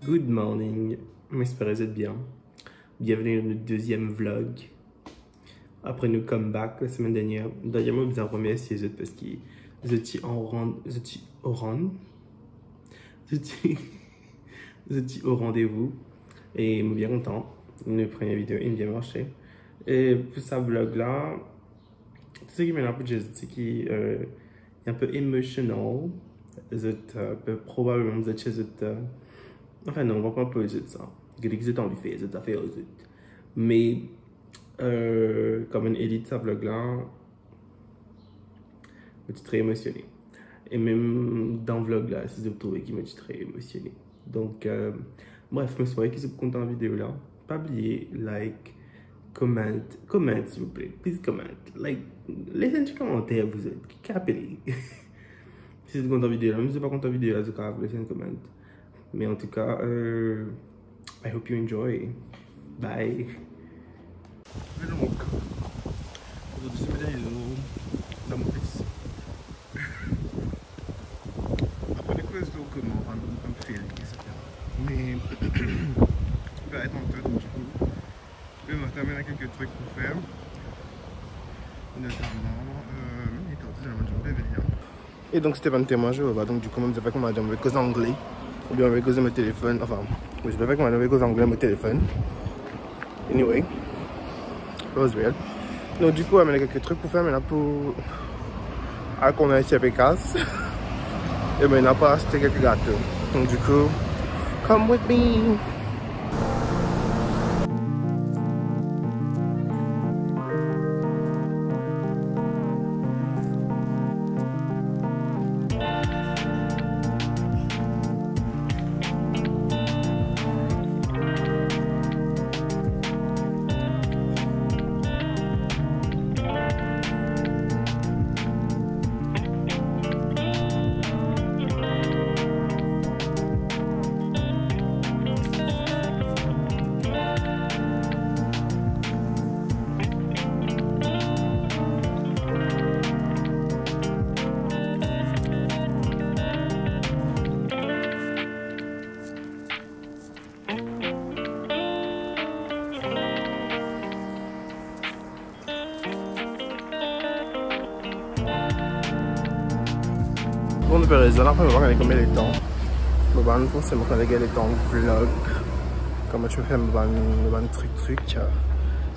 Good morning, j'espère que vous êtes bien. Bienvenue dans notre deuxième vlog. Après nos comeback la semaine dernière. D'ailleurs, je vous remercie les autres parce que vous étiez au rendez-vous. Et je suis bien content. Notre première vidéo a bien marché. Et pour ce vlog là, tout ce qui m'a un peu c'est qui est un peu emotional. Vous êtes probablement vous êtes chez eux. Enfin non, on va pas poser de ça. Que vous avez envie de faire, ça fait aux autres. Mais comme une élite, ça vlog là, je suis très émotionné. Et même dans le vlog là, si vous trouvez qu'il me suis très émotionné. Donc, bref, je suis que vous êtes content de la vidéo là. Pas oublier, like, comment s'il vous plaît. Please comment. Like, laissez un commentaire, vous êtes. Qui appelez. Si vous êtes content de la vidéo là, même si vous n'êtes pas content de la vidéo là, c'est grave, laissez un comment. Mais en tout cas, I hope you enjoy. Bye. Donc, aujourd'hui c'est ma dernière jour dans mon fils. Après les causes d'eau, comment on me fait, etc. Mais, il va être en tête, donc du coup, le matin, il y a quelques trucs pour faire. Notamment, et donc c'était pas un témoin, donc du coup, je ne sais pas comment dire, cause anglais. Ou bien avec cause de mon téléphone, enfin, je ne sais pas comment avec cause anglais mon téléphone. Anyway, it was weird. Donc du coup, il y a quelques trucs pour faire maintenant pour... Alors qu'on a ici à Pécasse. Et bien, il n'a pas acheté quelques gâteaux. Donc du coup, come with me. Bon, de raison, après, on va voir combien de temps. Je vais forcément quand les temps vlog. Comment je fais mon truc.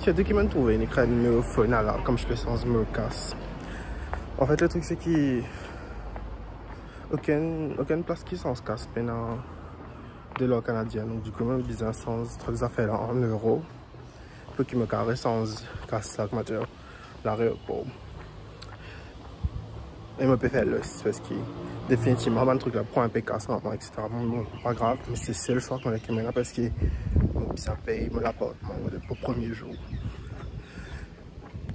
Il y a deux qui m'ont trouvé une écran numéro phone là, comme je fais sans me casse. En fait, le truc c'est qu'il aucune place qui s'en se casse pendant de l'or canadien. Donc, du coup, même business sans trucs affaires là en euros. Pour qu'il me caresse sans casse ça, comment dire, l'aéroport. Et je peux faire l'os parce que définitivement, le truc là prend un peu casse, etc. Bon, pas grave, mais c'est le choix qu'on a qui là parce que ça paye mon appartement pour le premier jour.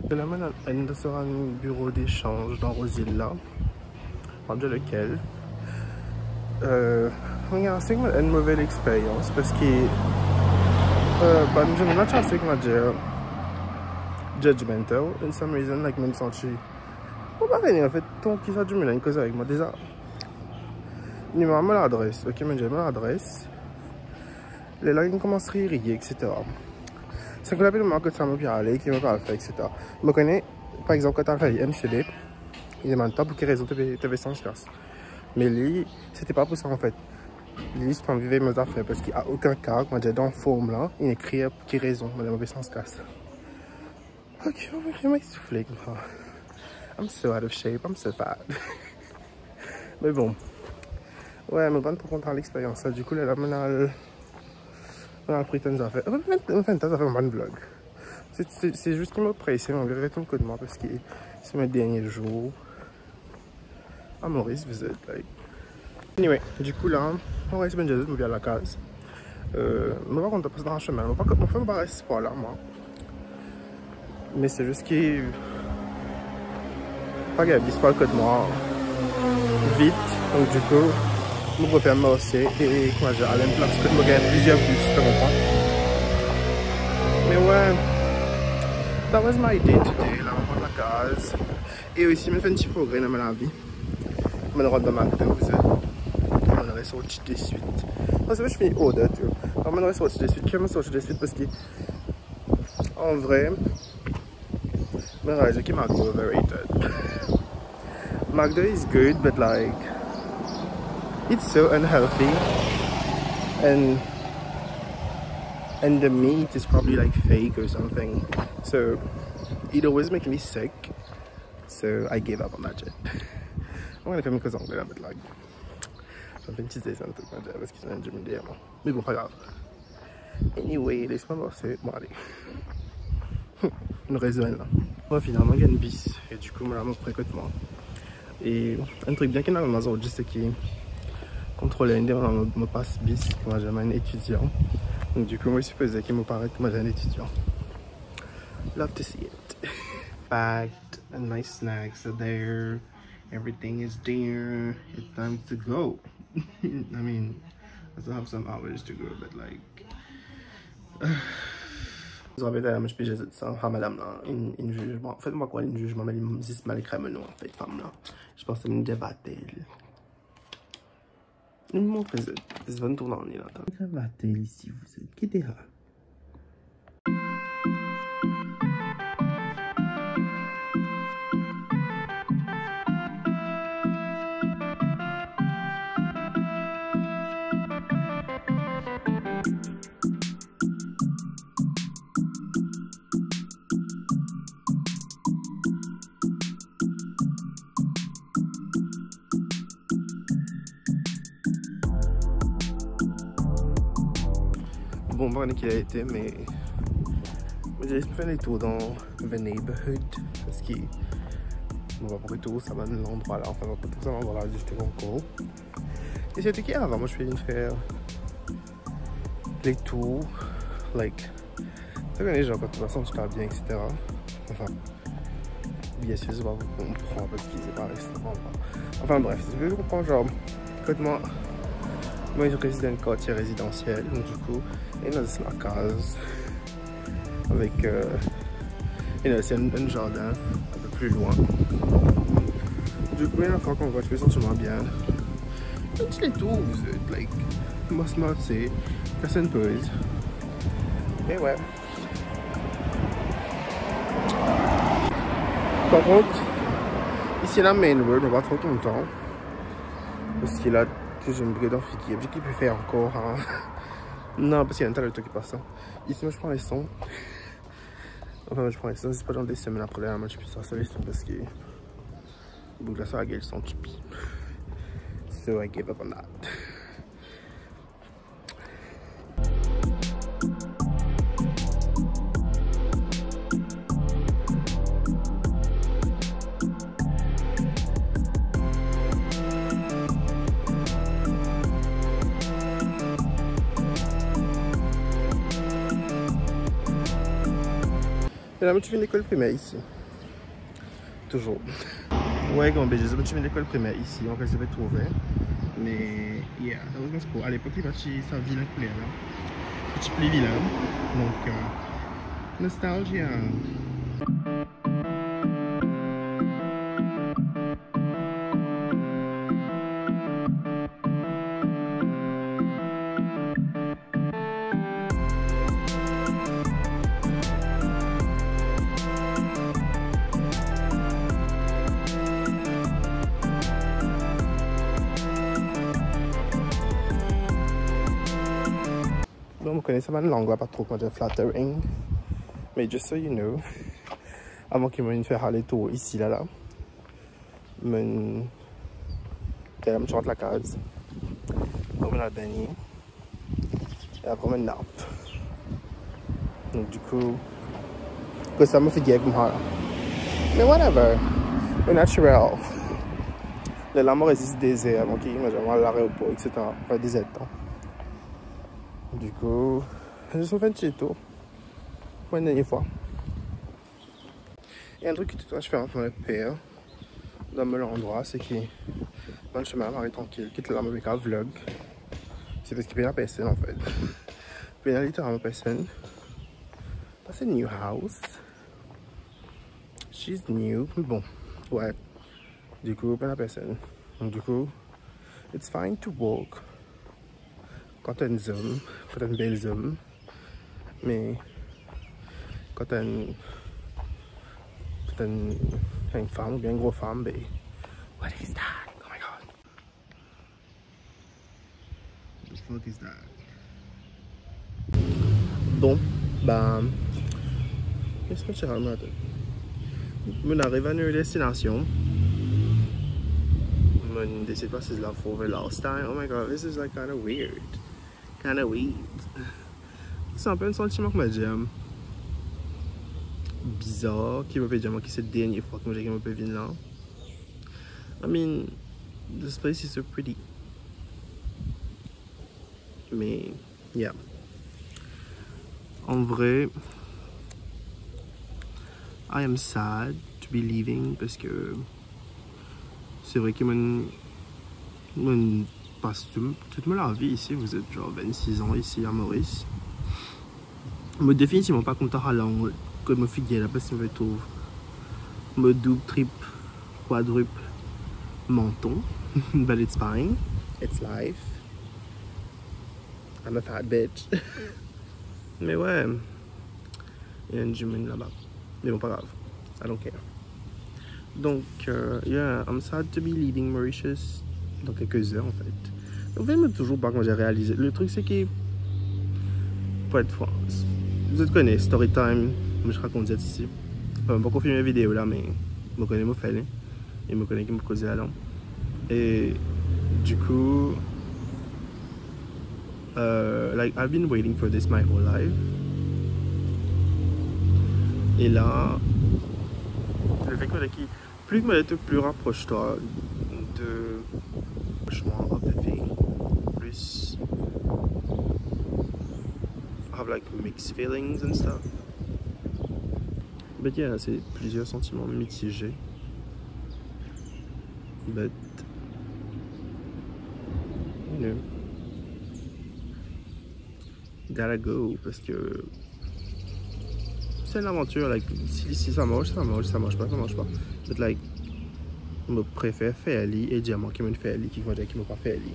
De la manière, elle sera un bureau d'échange dans Rosilla, de lequel regarde, c'est une mauvaise expérience parce que je me suis assez judgmental, in some reason, like, même senti. Bon, bah, en fait, ton qui ça du une cause avec moi déjà. Il m'a mis l'adresse, ok, mais j'ai mis l'adresse. Les là, ils commencent à rire, etc. C'est que la moi que ça m'a bien allé, qui m'a pas fait, etc. Je me connais, par exemple, quand tu as fait MCD, il demande pas pour quelle raison tu avais sans classe. Mais lui, c'était pas pour ça en fait. Lui, je peux vivre mes affaires parce qu'il n'y a aucun cas, quand j'ai dans forme là, il écrit pour quelle raison, mais il sans classe. Ok, je vais m'essouffler. I'm so out of shape, I'm so fat. Mais bon. Ouais, mais bon, pour content l'expérience. Du coup, là, on a pris tant d'affaires. Enfin, ça fait un bon vlog. C'est juste qu'il m'a pressé, on verrait tout le coup de moi parce que c'est mes derniers jours. Ah, Maurice, vous êtes like. Anyway, du coup, là, on reste bien juste, on vient à la case. Mais par contre, on passe dans le chemin. On fait pas rester pas là, moi. Mais c'est juste qu'il. Pas grave, il pas le code moi vite, donc du coup, je préfère m'osser et comment dire, aller en place que je me gagne plusieurs bus, tu comprends? Mais ouais, that was my day today, là, on va la case. Et aussi, je fais un petit progrès dans ma vie. Je me rends dans ma tête, on est sorti de suite. Parce que je finis order, tu vois. Alors maintenant, je sortir de suite. Comment sortir de suite? Parce que, en vrai, je réalise que McDo est overrated. McDo is good, but like, it's so unhealthy. And the meat is probably like fake or something. So, it always makes me sick. So, I gave up on that shit. I'm gonna faire mes causes anglais là, but like, ça fait une petite descente parce qu'ils ont un gym derrière moi. Mais bon, pas grave. Anyway, laisse-moi passer. Bon, allez. Une raisonne là. Bon, finalement, il y a une bis. Et du coup, moi, je précotement. Et un truc bien qu'il y a dans ma zone, c'est qu'il contrôle me passe bis quand j'ai un étudiant. Donc, du coup, moi, je supposais qu'il me paraît que moi, j'ai un étudiant. Love to see it. Packed and my snacks are there. Everything is there. It's time to go. I mean, I still have some hours to go, but like. Vous avez là, je peux dire ça, ah madame là, une jugement. En fait, moi quoi, une jugement, mais il me dit mal crème non, en fait, femme là. Je pense que c'est une débattelle. Une montre, c'est bonne tournant là. Débattelle ici, vous êtes. Qui est là? Bon, pas qu'il a été, mais j'ai fait les tours dans the neighborhood parce que on va pour tout ça va dans l'endroit là, enfin on va pour tout ça dans l'endroit là juste encore. Et c'était qui avant, moi je vais faire les tours, like, tu sais les gens quand tu vas sentir bien, etc. Enfin, bien sûr, c'est pas pour comprendre parce qu'ils est pas restaurant. Enfin bref, je vais comprendre genre, écoute-moi. Moi, je réside dans un quartier résidentiel, donc du coup, il y a une case avec c'est un jardin un peu plus loin. Du coup, une fois qu'on va, je me sens sûrement bien. Un petit tour, vous êtes, like, moi, c'est personne pose. Et ouais. Par contre, ici, la main road, on va pas trop content. Parce qu'il a. Je me brûle dans le figuier. J'ai pu faire encore. Hein. Non, parce qu'il y a un tas de trucs qui passent. Ici, moi, je prends les sons. Enfin, je prends les sons. C'est pas dans des semaines après là. Moi, je peux sortir les sons parce que. Au bout de la soirée, ils sont chippies. So, I gave up on that. Et là, moi, tu fais une école primaire ici. Toujours. Ouais, comme BG, tu fais une école primaire ici. On reste de trouver. Mais, yeah, ça was cool. À l'époque, il y avait sa ville à couleur là. Petit pli vilain. Donc, nostalgie. Vous connaissez ma langue, pas trop quand j'ai flattering. Mais just so you know, avant qu'il me fasse aller tour ici, là, je me chante la case. Je me la baigner. Et après, je me nappe. Donc, du coup, ça me fait gag, mais whatever. C'est naturel. Les lames résistent des airs avant qu'il me fasse à l'aéroport, etc. Après 17 ans. Du coup, je suis fait un petit tour pour une dernière fois. Et un truc qui est tout à fait différent de mon père dans l'endroit, c'est que dans le chemin, on est tranquille, quitte la avec un vlog. C'est parce qu'il paye la personne en fait. Il paye littéralement personne. C'est une new house. She's new. Bon, ouais. Du coup, pas la personne. Donc, du coup, it's fine to walk quand t'as un homme, quand t'as un bel homme, mais quand t'as une femme ou bien une grosse femme, ben, what is that? Oh my god. The fuck is that? Bon, bah, qu'est-ce que tu racontes? On arrive à une destination. On décide pas si c'est la fois de last time. Oh my god, this is like kind of weird. Kind of weird. C'est un peu un sentiment que j'aime. Bizarre, qui me fait dire que c'est la dernière fois que je peux venir là. I mean, this place is so pretty. Mais, yeah. En vrai, I am sad to be leaving parce que c'est vrai que mon passe toute ma vie ici. Vous êtes genre 26 ans ici à Maurice. Je suis définitivement pas content à l'angle que je figure là parce que je trouve me double, triple, quadruple menton. But it's fine. It's life. I'm a fat bitch. Mais ouais, il y a une jument là-bas. Mais bon, pas grave. I don't care. Donc, yeah, I'm sad to be leaving Mauritius dans quelques heures en fait. En fait, je toujours pas quand j'ai réalisé. Le truc, c'est que, pour être franc, vous connaissez Storytime, moi je raconte ça ici. Enfin, pas qu'on filme mes vidéos là, mais je me connais mon fait. Et je me connais qui me cause là. Et du coup, like, I've been waiting for this my whole life. Et là, le fait que plus que tu plus rapproche-toi de chemin of the thing, plus I have like mixed feelings and stuff. But yeah, c'est plusieurs sentiments mitigés. But you know, gotta go parce que c'est une aventure, like, si ça marche, ça marche, ça marche pas, ça marche pas. But like, je préfère faire Ali et diamant qui me fait Ali, qui m'a pas fait Ali.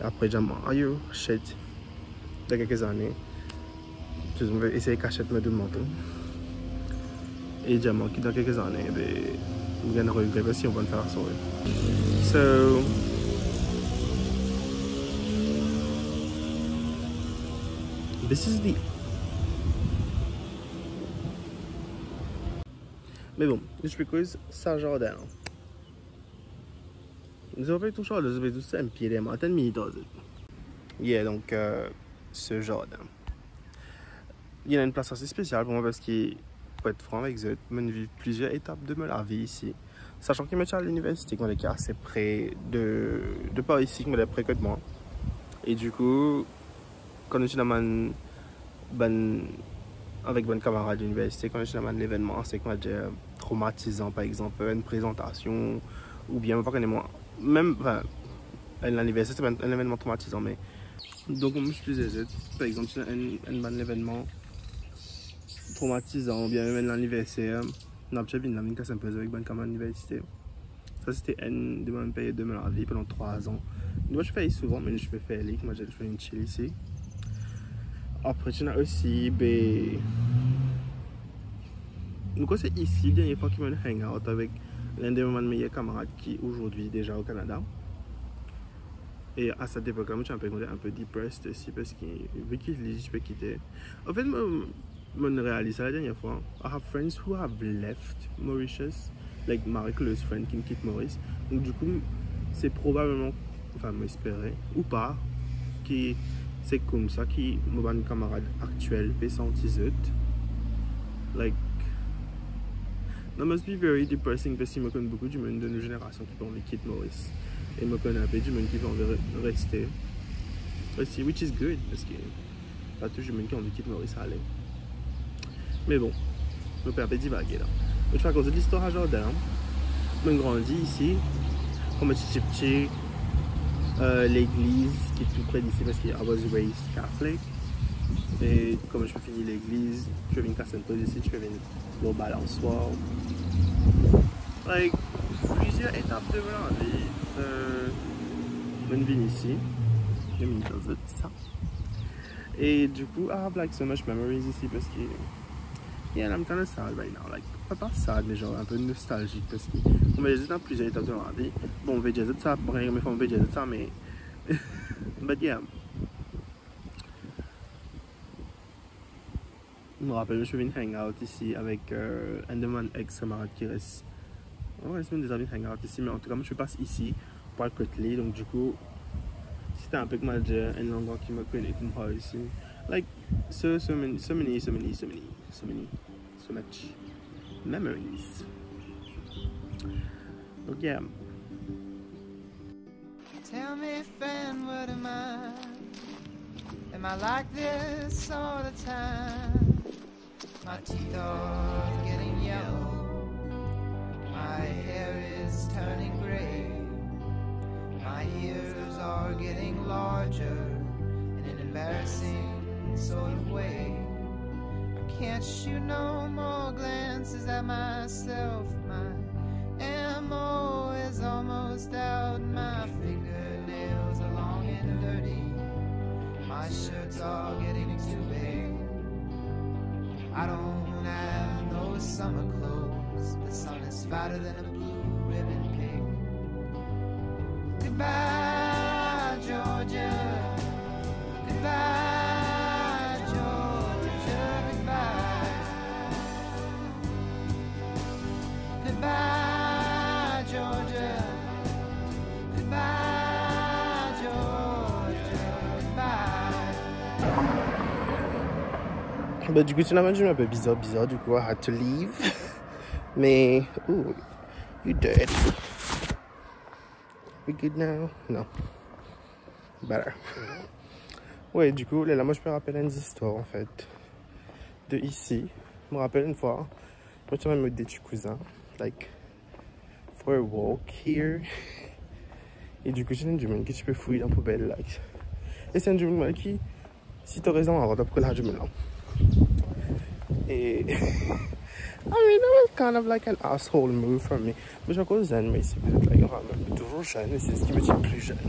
Et après diamant, are you shit? Dans quelques années, je vais essayer de cacher mes deux mentons. Et diamant qui dans quelques années, ben, je vais regretter si on va le faire ça. So, this is the. Mais bon, just because Saint-Jordan. Nous avons fait tout ça, nous avons fait tout ça, un pied de matin, minutes. Yeah, donc, ce jardin. Il y a une place assez spéciale pour moi parce que, pour être franc avec eux, je vis plusieurs étapes de ma vie ici. Sachant que je suis à l'université, qu'on est assez près de par ici, qu'on est près que de moi. Et du coup, quand je suis dans avec bon camarade de l'université, quand je suis dans un événement, c'est quoi dire traumatisant, par exemple, une présentation, ou bien pas qu'on est moi, même, enfin, l'université c'est un événement traumatisant, mais donc je suis plus par exemple, c'est un événement traumatisant, ou bien même l'anniversaire, on a déjà vu une casse un peu avec bon camarade de l'université. Ça c'était une de mes périodes de ma vie pendant 3 ans. Moi je fais souvent, mais je peux faire les, moi j'ai fait une chill ici. Après, tu as aussi, ben, donc c'est ici, la dernière fois que je me hang out avec l'un de mes meilleurs camarades qui est aujourd'hui déjà au Canada. Et à cette époque-là, je suis un peu depressed aussi parce que vu qu'il je peux quitter. En fait, je réalise la dernière fois. I have friends who have left Mauritius, like my close friend qui quitte Maurice. Donc du coup, c'est probablement, enfin, m'espérer ou pas, qui c'est comme ça que mon camarade actuel fait sentir. Like, that must be very depressing parce que je connais beaucoup de monde de nos générations qui ont envie de quitter Maurice. Et je connais un peu du monde qui ont envie de rester. Aussi, which is good parce que pas tous les gens qui ont envie de quitter Maurice à aller. Mais bon, je peux un peu divaguer là. Je vais raconter l'histoire à Jordan. Je grandis ici, comme un petit l'église qui est tout près d'ici parce que I was raised Catholic. Et comme je peux finir l'église, je vais venir casser un peu ici, je vais venir au balançoire. Like, plusieurs étapes de ma vie. Je viens ici, je vais venir dans ça. Et du coup, I have like so much memories ici parce que yeah, I'm kind of sad right now. Like, pas sad, mais genre un peu nostalgique parce que on m'a dit dans plusieurs étapes de ma vie. Bon, on va dire ça, bon, mais on va dire ça, mais but yeah. Je me rappelle, je suis venu hang out ici avec un de mes ex-camarades qui reste. On reste des amis hang out ici, mais en tout cas, moi je passe ici pour le côté, donc du coup, c'était un peu comme un endroit qui me connaît comme ça ici. Like, so much memories. Donc, yeah. Tell me, friend, what am I? Am I like this all the time? My teeth are getting yellow. My hair is turning gray. My ears are getting larger in an embarrassing sort of way. I can't shoot no more glances at myself. My ammo is almost out. My fingernails are long and dirty. My shirts are getting too big. I don't have no summer clothes. The sun is fatter than a blue ribbon pig. Goodbye, Georgia. Goodbye, Georgia. Goodbye. Goodbye, Georgia. Goodbye, Georgia. Goodbye. Bah, du coup, tu l'as dit un peu bizarre, du coup, I had to leave. Mais, ooh, you dead. We good now? No. Better. Ouais, du coup, là, moi, je me rappelle une histoire, en fait, de ici. Je me rappelle une fois, moi, tu m'as mis des petits cousins, like, for a walk here. Et du coup, c'est un jument que tu peux fouiller dans la poubelle, like. Et c'est un jument qui, si tu as raison, alors, d'après là, jument là. Et, I mean, that was kind of like an asshole move from me. Mais j'ai encore zen, mais c'est peut-être like, même toujours jeune, et c'est ce qui me tient plus jeune.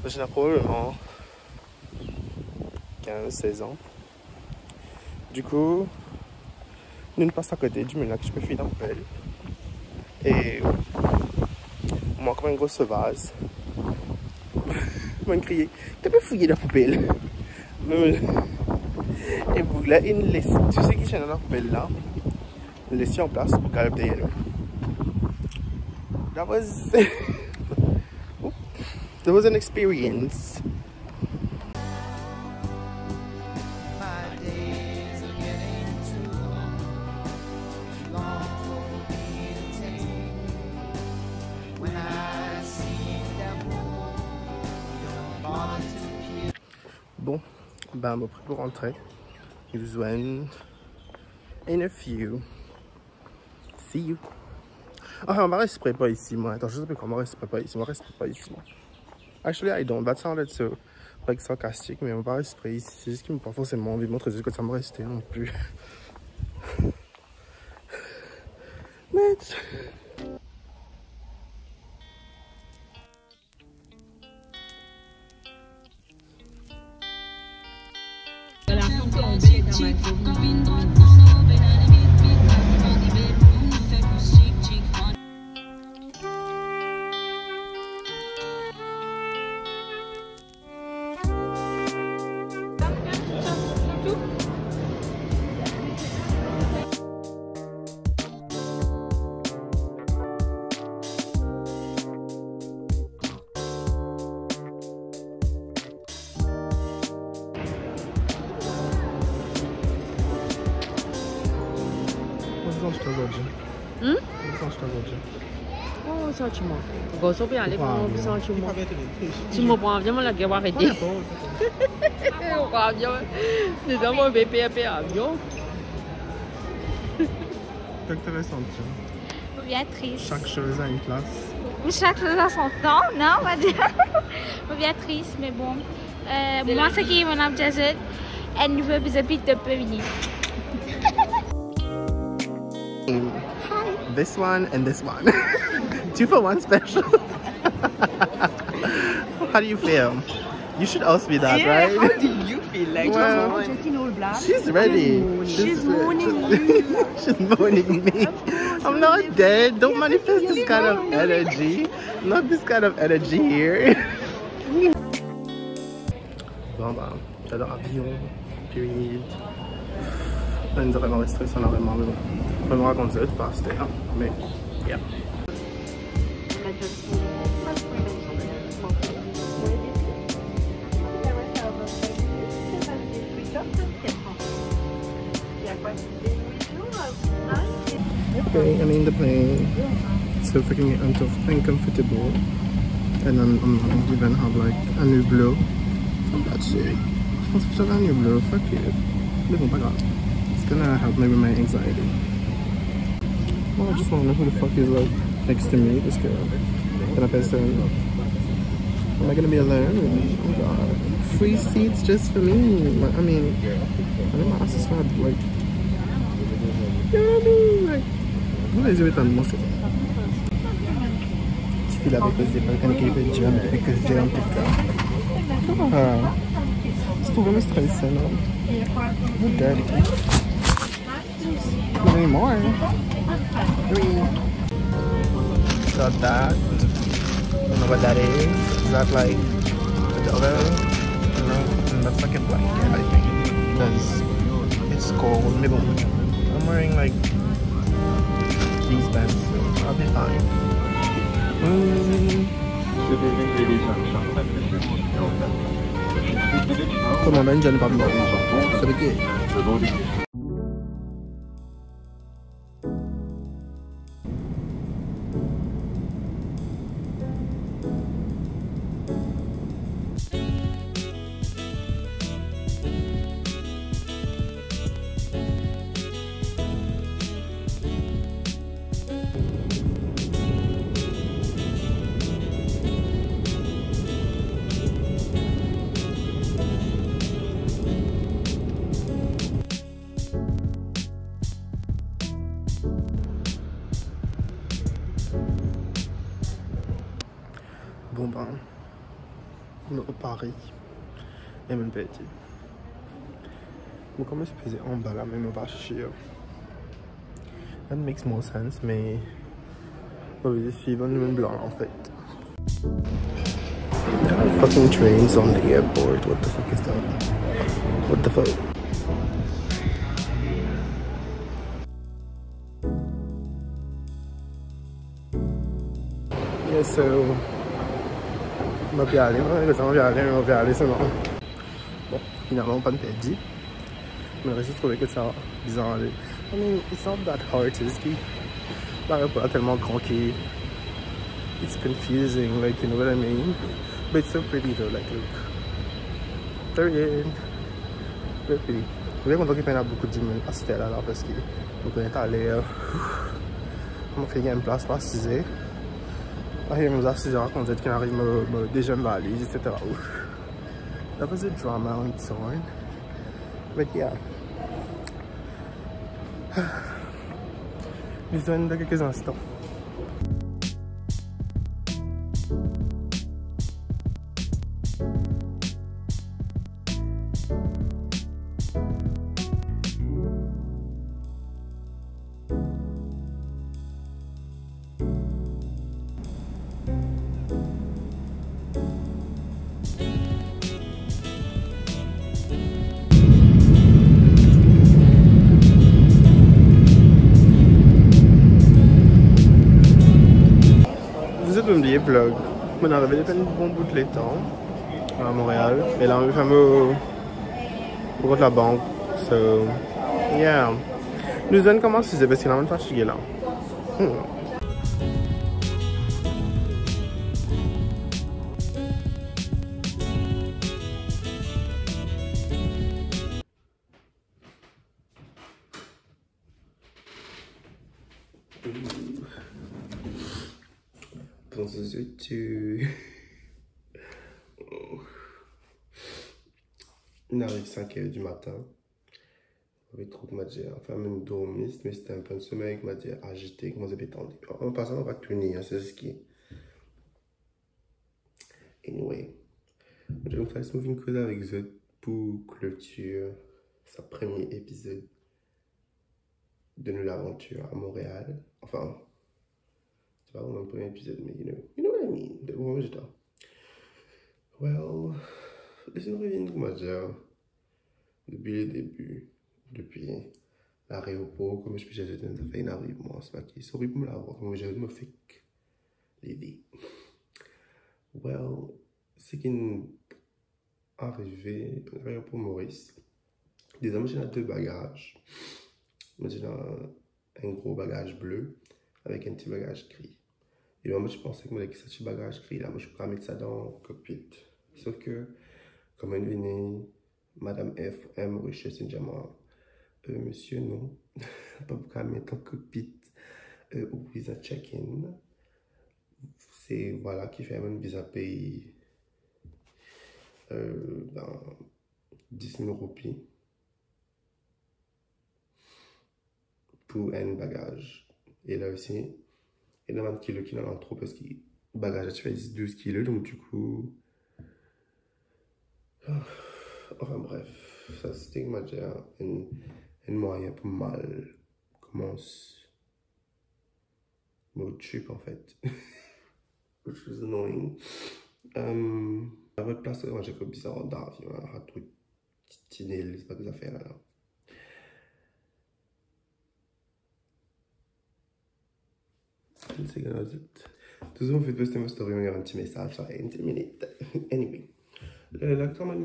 J'ai probablement 15-16 ans. Du coup, nous passons à côté du mur que je peux fuir dans le pelle. Et moi, comme un gros sauvage, je me crier, tu peux fouiller dans la poubelle. Et vous là, il laisse tout ce qui est dans la poubelle là, laissez en place pour qu'elle obtienne. That was an experience. Bon, ben, on prêt pour rentrer. Use one in a few. See you. Ah, on va rester pas ici, moi. Attends, je sais pas comment on reste pas ici. On reste pas ici, moi. Actually, I don't. That sounded so, like, sarcastique, mais on va rester ici. C'est juste qu'il me prend forcément envie de montrer que ça me restait non plus. Mais... Sentiment. Gosto bem ali com o sentimento. Se mo bom avião lá que eu vai ter. O avião. Nous avons bébé avion. Qu'est-ce que tu avais senti? Bien triste. Chaque chose a une place. Chaque chose a son temps, non, on va dire. Bien triste, mais bon. Moi, c'est qui est mon âme jazzette. Elle ne veut plus de Pévini. This one and this one. 2 for 1 special. How do you feel? You should also be that, yeah, right? How do you feel? feel like. Well, Justine all black. she's ready. She's mourning you. She's mourning me. I'm not dead. Don't manifest this kind of energy. Not this kind of energy here. Bon bah, j'adore avion, puis on est vraiment stressé en arrivant, mais bon, je me raconte ça, c'est pas c'était là, mais yeah. Okay, I'm in the plane. It's so freaking uncomfortable, and I'm even have like a new blow. That's it. Je pense que j'avais un new blow. Fuck it. Mais bon, pas grave. It's gonna help me with my anxiety. Well, I just wanna know who the fuck is like next to me. Parce que can I person? Am I gonna be alone? Oh god. Free seats just for me. I mean, I know my ass is fat. Like, you know what I mean? Like, what is it on muscle? Je suis là because they can keep it jump because they don't pick up. C'est tout vraiment stressant, non? You're dirty. Not anymore. Got that. I don't know what that is. Is that like a dildo? No, that's like a blanket, I think. Because it's cold. Maybe I'm wearing like these pants, so I'll be fine. Come on, John Pablo. So we get. Bon ben, on est au Paris, et même petit. Bon, comment se faisait en bas là, même pas chier. That makes more sense, mais on va suivre le même blanc en fait. Fucking trains on the airport, what the fuck is that? What the fuck? Yeah, so ma piale, c'est bon. Bon, finalement pas de PG. Mais j'ai trouvé que ça bizarre aller. I mean, it's not that hard to ski. L'aéroport est tellement grand qu'il it's confusing, like, you know what I mean? But it's so pretty though, like, look. Period. Very pretty. Je suis content qu'il y ait beaucoup de monde à Stella là parce que beaucoup est allé. On m'a fait une place pour assiser. Après, je me suis assisé quand on dit qu'il arrive déjà me valise, etc. That was a drama on its own. But yeah. Nous sommes dans quelques instants. Oublié vlog. On est arrivé depuis un bon bout de l'étang à Montréal. Et là on est fameux au cours de la banque. So yeah. Nous allons commencer parce qu'il est vraiment fatigué là. Bonjour tu. Il arrive 5h du matin. Avec trop de matière. Enfin, même dormiste, mais c'était un peu un sommeil avec matière agité, comment ça peut tendu. En passant, on va tourner, c'est ce qui est. Anyway. Je vais vous faire ce moving code avec eux pour clôture ce premier épisode de nos aventures à Montréal. Enfin, c'est pas vraiment le premier épisode, mais you know what I mean. De où j'étais. Well, laissez-nous revenir, comment dire, depuis le début, depuis l'aéroport, comme je peux dire, ça fait une arrive, moi, c'est pas qui. Sorry pour me l'avoir, comme j'ai me fait l'idée. Well, c'est qu'une arrivée à l'aéroport Maurice. Déjà, moi, j'ai 2 bagages. Moi, j'ai un gros bagage bleu avec un petit bagage gris. Et moi, je pensais que avec ce petit bagage gris, là, moi, je pourrais mettre ça dans le cockpit. Sauf que, comme elle venait, Madame F, M, Richesse, et Diamant, monsieur, non, pas pourquoi mettre dans le cockpit au visa check-in. C'est, voilà, qui fait un visa pays dans 10 000 roupies pour un bagage. Et là aussi, il y a 20 kilos qui n'en ont trop parce que le bagage tu fais 12 kilos, donc du coup. Enfin bref, ça c'était un moyen pour mal commence mon trip en fait. Which was annoying. À votre place, moi j'ai fait bizarre d'avion, un truc tinel, c'est pas que ça fait là. Tout ça, vous faites poster ma story, il y a un petit message, ça une minute. Anyway, là, quand même,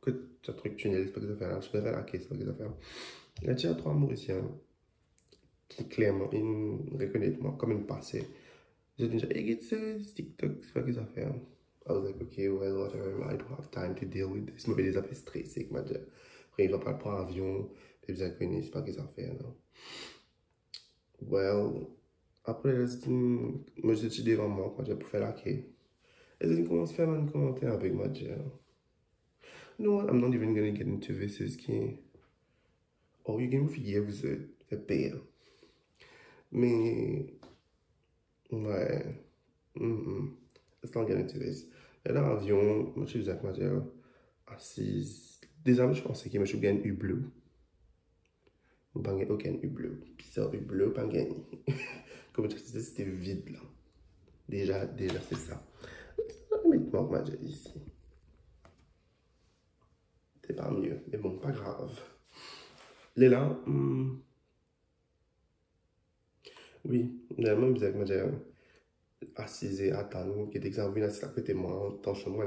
que ce truc tunnel, c'est pas que ça fait là, je vais faire la caisse, c'est pas que ça fait là. Là, il y a 3 Mauriciens qui clairement, ils reconnaissent moi comme une passée. J'ai dit, hey, get this TikTok, c'est pas que ça fait. I was like, okay, well, whatever, I don't have time to deal with this. Je me fais des appels stressés, comme je dis. Après, il va pas prendre avion, les inconnus, c'est pas que ça fait, non. Well, après, moi, je suis devant moi, quand j'ai pour faire la quai. Et then commence à faire un commentaire avec moi, je dis, no, I'm not even gonna get into this, is qui, oh, you can figure vous êtes payé. Mais, ouais, let's not get into this. Et dans l'avion, moi, je suis avec moi, je dis, assise. Déjà, je pensais que je suis bien hublou. Je n'ai pas gagné aucun hublou. Puis ça, hublou, pas gagné. Comme je disais, c'était vide là. Déjà, c'est ça. Honnêtement, moi, j'ai ici. C'est pas mieux, mais bon, pas grave. Les là, oui, vraiment bizarre que moi j'ai assisé à Tanou, qui est exemple assis à côté de moi, dans chez moi,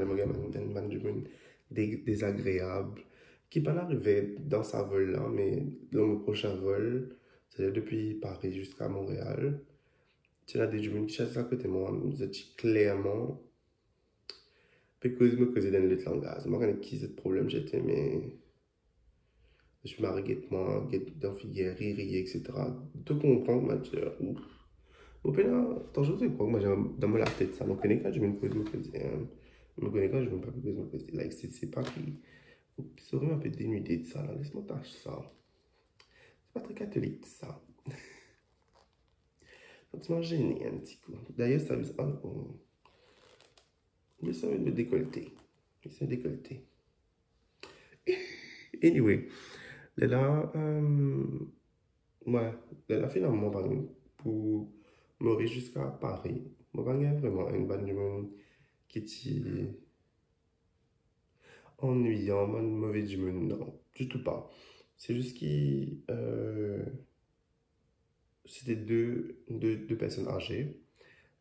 il désagréable, qui pas arrivé dans sa vol là, mais dans le prochain vol, c'est depuis Paris jusqu'à Montréal. Tu as des gens qui chassent à côté de moi, je dis clairement, parce que je me causais dans l'autre langage. Moi, quand j'ai ce problème, j'étais, mais je suis marié, moi, dans filière, rire, etc. Tout comprendre, moi, je dis, ouf. Bon, puis là, tant je sais quoi, moi, j'ai dans ma tête ça. Je me connais quand je me cause, je me connais quand je me pas cause, me cause. Like, c'est pas qui. Ça aurait un peu dénudé de ça, là. Laisse-moi tâcher ça. C'est pas très catholique, ça. Tu m'as gêné un petit coup. D'ailleurs, ça veut dire, oh. Mais ça veut me décolleter. C'est décolleté. Anyway, là, ouais, là, finalement, pour mourir jusqu'à Paris, moi, il y a vraiment une bande de monde qui était ennuyant, mauvais du monde, non, du tout pas. C'est juste qu'il c'était deux personnes âgées.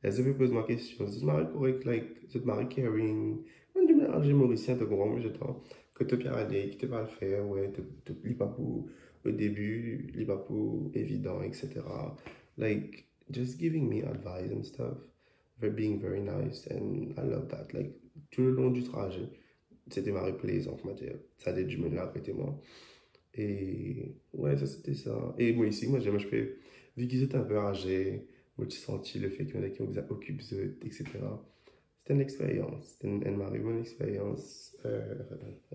Elles avaient posé ma question, c'est marié correct, like, c'est marié caring. Moi, je me âgé mauricien, tu comprends, mais j'attends que tu peux aller, que tu vas le faire, ouais, tu lis pas pour au début, lis pas pour évident, etc. Like, just giving me advice and stuff. They're being very nice, and I love that. Like, tout le long du trajet, c'était ma plaisante, on va dire. Ça allait du monde là, côté moi. Et ouais, ça c'était ça. Et moi ici, moi, je peux, vu qu'ils étaient un peu âgés, moi j'ai senti le fait qu'il y en a qui ont occupé, etc. C'était une expérience. C'était une bonne expérience.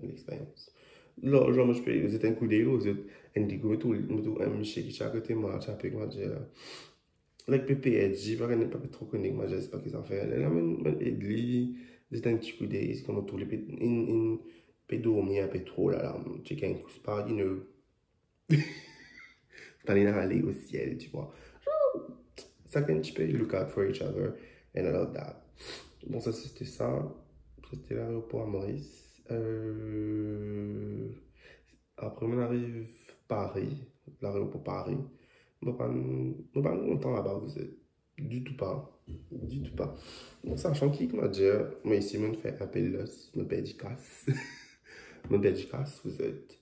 Une expérience. Là, genre, moi je peux, vous êtes un coup d'œil, vous êtes un petit coup, tout, un monsieur qui est à côté de moi, tu as pu, moi, dire. Like PPSJ, je ne sais pas trop connaître, moi j'espère qu'ils en font. Là, mais Edli, c'est un petit coup d'œil, c'est comme tous les peux dormir un peu trop là, checker un coup, c'est pas, you know, t'allais aller au ciel, tu vois. Ça quand tu peux look out for each other and all of that. Bon, ça c'était ça. C'était l'aéroport à Maurice. Après, on arrive Paris, l'aéroport Paris. Je ne suis pas content là-bas, vous êtes. Du tout pas. Du tout pas. Bon, sachant qu'il m'a dit, moi ici, je fais un peu l'os, je me perds du casse. Je me perds du casse, vous êtes.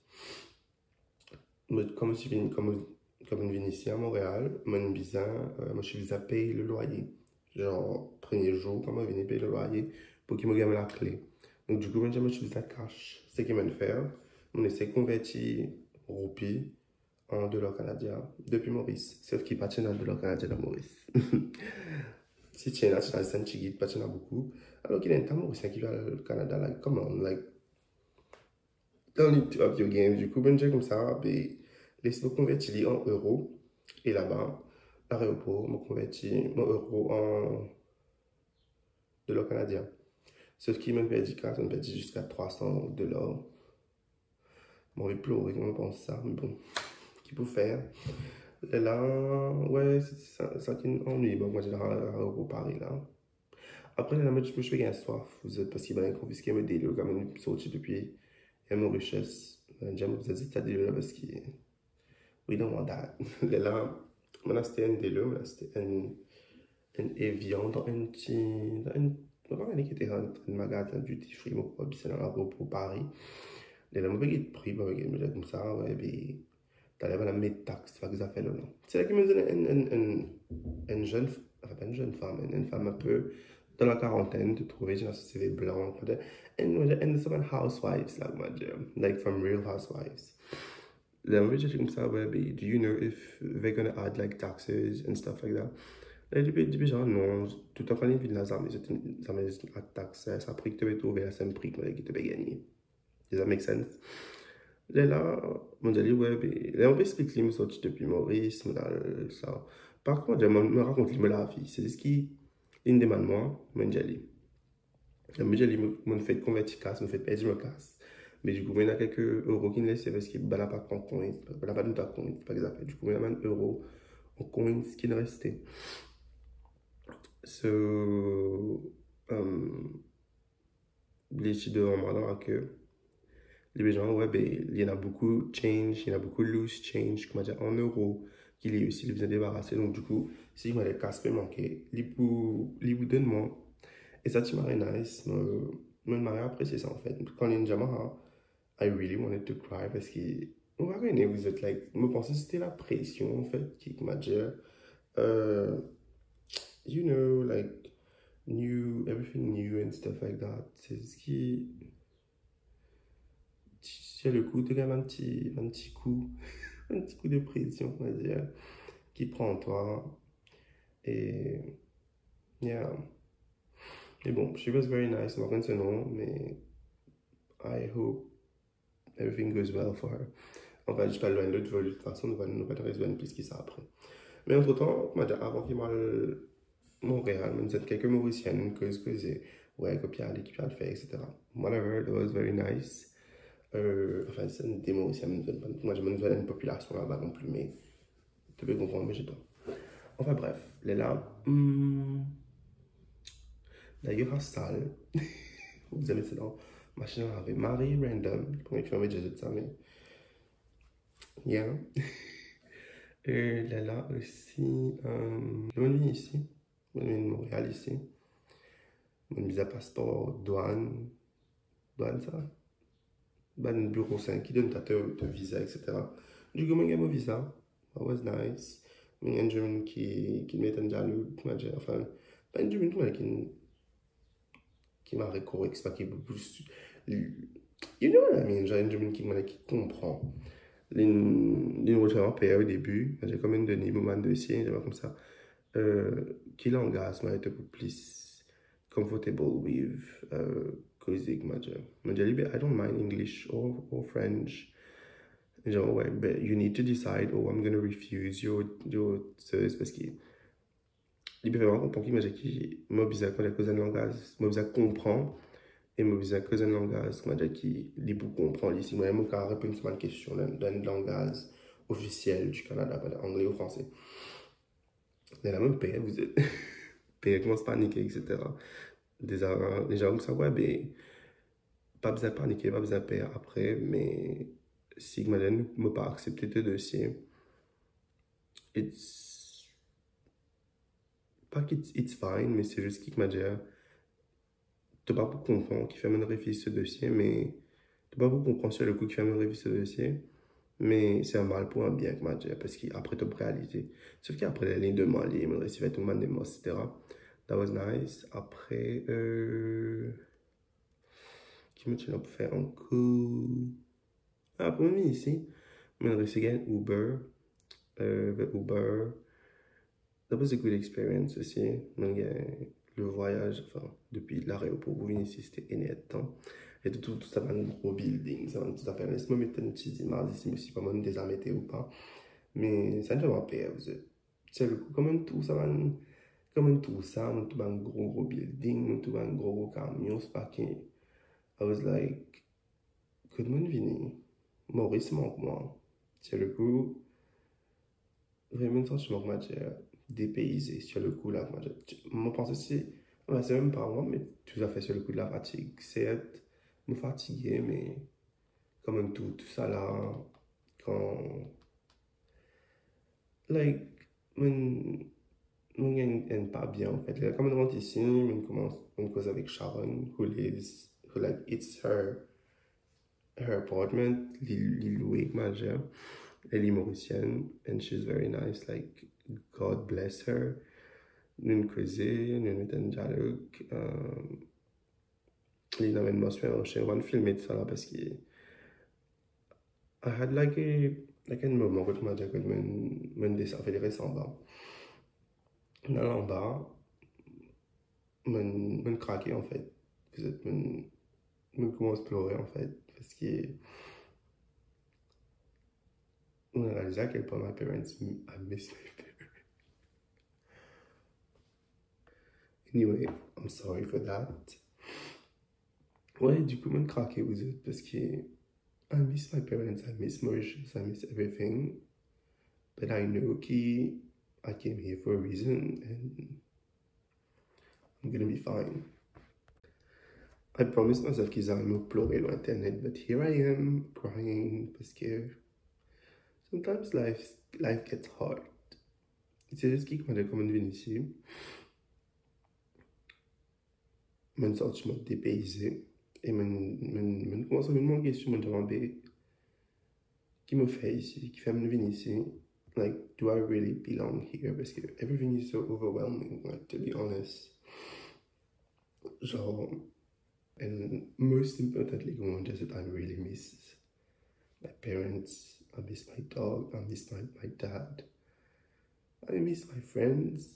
Comme je viens ici à Montréal, mon visa, moi je suis visa payer le loyer. Genre, premier jour, quand je viens payer le loyer, pour qu'il me gagne la clé. Donc, du coup, je suis visa cash. Ce qu'il m'a fait, on essaie de convertir roupies en $1 canadien depuis Maurice. Sauf qu'il n'y a pas de $1 canadien à Maurice. Si tu es là, tu as un petit guide, pas beaucoup. Alors qu'il y a un temps Mauricien qui va au Canada, like, come on, like, don't need to up your game. Du coup, j'ai comme ça, laisse-moi convertir en euros. Et là-bas, l'aéroport m'a converti mon euro en $1 canadien. Sauf qu'il m'a perdu 4, on m'a perdu jusqu'à $300. Bon, on va pleurer quand on pense ça, mais bon, qu'il peut faire. Et là, ouais, c'est ça qui m'ennuie. Bon, moi, j'ai l'aéroport Paris là. Après, là, je fais gagner soif, vous êtes parce qu'il va confisquer mes délais, quand même, sorti depuis Mauritius. J'aime vous êtes à délai là parce que we don't want that. Là, maintenant, c'était un délai, mais c'était un avion dans un petit. Je ne sais pas qui était dans un magasin duty free, c'est dans l'aéroport Paris. Là, je vais prix, je vais comme ça, ouais, puis tu as la mettre taxe, c'est ça fait là. C'est là que me donne une jeune, enfin pas une jeune femme, une femme un peu dans la quarantaine, de trouver j'ai un CV blanc, and some housewives, like from Real Housewives. Là, je vais comme ça, ouais, do you know if they're gonna add like taxes and stuff like that? Là, je dis genre non, tout en train de vivre dans la taxe, ça prix que tu vas trouver à 5 prix que tu vas gagner. Does that make sense? Là, on dit, ouais, là, on va expliquer, je sorti depuis Maurice, ça. Par contre, je me raconte la vie. C'est ce qui, une demande moi, je dis, je fais convertir casse, je fais perdre ma casse. Mais du coup, il y a quelques euros qui me laissent parce qu'il n'y a pas de coin, il n'y a pas de coin, par exemple. Du coup, il y a un euro en coin qui ne restait. So, les chiffres de moi dans la queue. Les gens, ouais, il y en a beaucoup de change, il y en a beaucoup de loose change, comment dire, en euros, qu'il est aussi besoin de débarrasser. Donc, du coup, si il m'a des casses manquer, il vous donne moi. Et ça, tu m'as nice. Je m'as apprécié ça en fait. Quand il y a une jama, I really wanted to cry parce que, on va rien, vous êtes like, je pensais que c'était la pression en fait qui m'a dit, you know, like, new, everything new and stuff like that. C'est ce qui. Il y a le coup de un petit coup de pression, on va dire, qui prend toi. Et, yeah. Mais bon, she was very nice, je ne sais pas nom, mais I hope everything goes well for her. On va juste pas loin de l'autre vol, de toute façon, nous allons pas résoudre plus que ça après. Mais entre temps, avant qu'il m'a Montréal, nous sommes quelques Mauriciennes, que c'est, ouais, copier l'équipe à le faire, etc. Whatever, it was very nice. Enfin, c'est une démo aussi, moi je me donne une population là-bas non plus, mais tu peux comprendre, mais j'ai pas. Enfin bref, là, d'ailleurs, à salle, vous avez ça dans ma chaîne avec Marie Random, pour que tu m'as déjà dit ça, mais. Yeah. Et là aussi, je viens ici, je viens de Montréal ici, je visa passeport, douane ça. Ben, bureau 5 qui donne ta visa, etc. Du coup, j'ai mon visa. That was nice. Il y a un German qui m'est un jaloux, enfin, pas un German qui m'a recouru, qui est plus. You know what I mean? J'ai un German qui comprend. Les voitures payées au début, j'ai quand même donné mon dossier, j'avais comme ça. Qui langage m'a été un peu plus comfortable with. Causing I don't mind English or French. But you need to decide, or I'm going to refuse your service parce que il peut vraiment comprendre qui m'a dit moi bizarre quand les causes de langage moi bizarre comprend Et moi, j'ai un cousin de langage, m'a dit qui les beaucoup comprend ici. Moi, je vais répondre à une question d'un langage officiel du Canada, anglais ou français. Mais la même paix, vous êtes. Paix commence à paniquer, etc. Déjà, vous savez, ben, pas besoin de paniquer, pas besoin de payer après, mais si madame ne m'a pas accepté le dossier, it's pas it's fine, mais c'est juste qu'il m'a dit, tu pas pour comprendre qu'il fait me réviser ce dossier, mais tu pas pour comprendre sur le coup qu'il fait me réviser ce dossier, mais c'est un mal pour un bien que m'a dit, parce qu'après tu peux réaliser. Sauf qu'après la ligne de Mali, il me recevait tout le monde des mots, etc. That was nice. Après, qui me tient à faire un coup. Après, on est ici. Je me recevais Uber. Uber. That was a good experience aussi. Le voyage, enfin, depuis l'aéroport pour venir ici, c'était énorme. Et tout ça va un gros building, ça va tout à fait. Laisse-moi mettre une petite image ici, mais si pas moi désamété ou pas. Mais ça ne va pas, vous êtes. C'est le coup, comme tout ça va. Comme tout ça, on a un gros building, on a un gros camion, c'est pas que. I was like, que de monde vini. Maurice manque moi. C'est le coup. Vraiment, ça, je manque dépaysé sur le coup là. Moi, je pense aussi, c'est même pas moi, mais tout à fait sur le coup de la fatigue. C'est me fatiguer, mais quand même tout ça là, quand. Like, je ne pas bien en fait. Quand je rentre ici, je commence une cause avec Sharon, who like, it's her apartment, l'île louée, majeur. Elle est mauricienne, and she's very nice, like, God bless her. Nous causons, nous mettons un dialogue. Il y a une atmosphère, je vais filmer tout ça là parce que I had like un moment que je m'ai dit que je me désaffaire en bas. Dans en bas, je craqué en fait. Je commence à pleurer en fait parce que on a réalisé à quel point my parents, I miss my parents. Anyway, I'm sorry for that. Ouais, du coup, je craqué vous êtes parce que I miss my parents, I miss Mauritius, I miss everything. But I know que I came here for a reason and I'm gonna be fine. I promised myself qu'ils allaient me pleurer sur internet, but here I am crying parce que sometimes life gets hard. C'est juste qu'il m'a dit comment venir ici. Je suis sorti dépaysé et je commence à me demander question, me demander qui me fait ici, qui fait me venir ici. Like, do I really belong here? Parce que everything is so overwhelming, like, to be honest. Genre, and most importantly, I really miss my parents, I miss my dog, I miss my dad, I miss my friends.